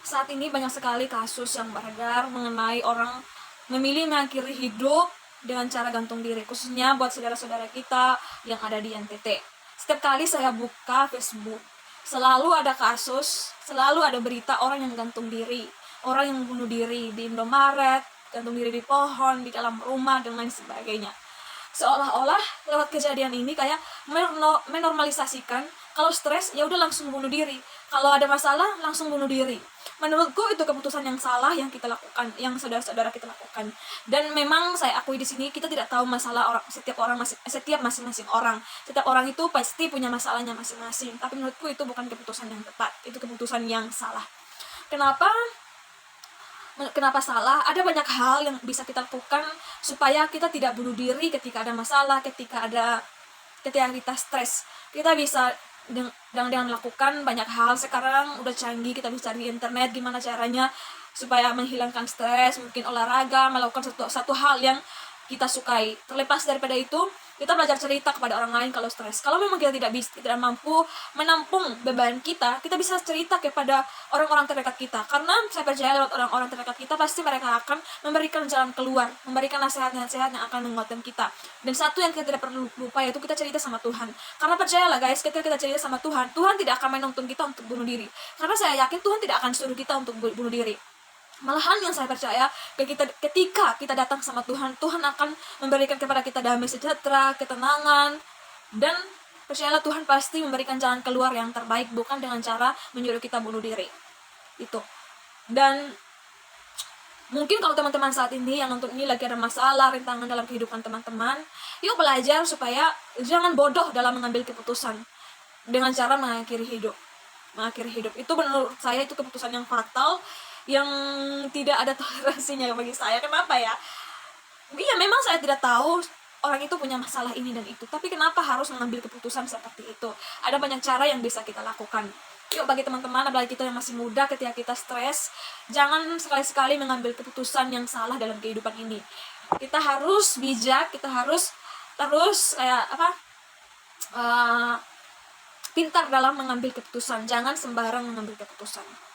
Saat ini banyak sekali kasus yang beredar mengenai orang memilih mengakhiri hidup dengan cara gantung diri, khususnya buat saudara-saudara kita yang ada di NTT. Setiap kali saya buka Facebook, selalu ada kasus, selalu ada berita orang yang gantung diri, orang yang bunuh diri di Indomaret, gantung diri di pohon, di dalam rumah, dan lain sebagainya. Seolah-olah lewat kejadian ini kayak menormalisasikan kalau stres ya udah langsung bunuh diri, kalau ada masalah langsung bunuh diri. Menurutku itu keputusan yang salah yang kita lakukan, yang saudara-saudara kita lakukan. Dan memang saya akui di sini kita tidak tahu masalah setiap masing-masing orang. Setiap orang itu pasti punya masalahnya masing-masing. Tapi menurutku itu bukan keputusan yang tepat, itu keputusan yang salah. Kenapa salah? Ada banyak hal yang bisa kita lakukan supaya kita tidak bunuh diri ketika ada masalah, ketika kita stres. Kita bisa dengan melakukan banyak hal. Sekarang udah canggih, kita bisa cari internet gimana caranya supaya menghilangkan stres, mungkin olahraga, melakukan satu hal yang kita sukai. Terlepas daripada itu, kita belajar cerita kepada orang lain kalau stres. Kalau memang kita tidak mampu menampung beban kita bisa cerita kepada orang-orang terdekat kita. Karena saya percaya lewat orang-orang terdekat kita pasti mereka akan memberikan jalan keluar, memberikan nasihat-nasihat yang akan menguatkan kita. Dan satu yang kita tidak perlu lupa yaitu kita cerita sama Tuhan. Karena percayalah guys, ketika kita cerita sama Tuhan, Tuhan tidak akan menuntun kita untuk bunuh diri. Karena saya yakin Tuhan tidak akan suruh kita untuk bunuh diri. Malahan yang saya percaya, ketika kita datang sama Tuhan, Tuhan akan memberikan kepada kita damai sejahtera, ketenangan, dan percayalah Tuhan pasti memberikan jalan keluar yang terbaik, bukan dengan cara menyuruh kita bunuh diri. Itu. Dan mungkin kalau teman-teman saat ini yang nonton ini lagi ada masalah, rintangan dalam kehidupan teman-teman, yuk belajar supaya jangan bodoh dalam mengambil keputusan dengan cara mengakhiri hidup. Mengakhiri hidup itu menurut saya itu keputusan yang fatal, yang tidak ada toleransinya bagi saya. Kenapa ya? Iya, memang saya tidak tahu orang itu punya masalah ini dan itu, tapi kenapa harus mengambil keputusan seperti itu? Ada banyak cara yang bisa kita lakukan. Yuk bagi teman-teman, apalagi kita yang masih muda, ketika kita stres, jangan sekali-sekali mengambil keputusan yang salah dalam kehidupan ini. Kita harus bijak, kita harus terus pintar dalam mengambil keputusan. Jangan sembarang mengambil keputusan.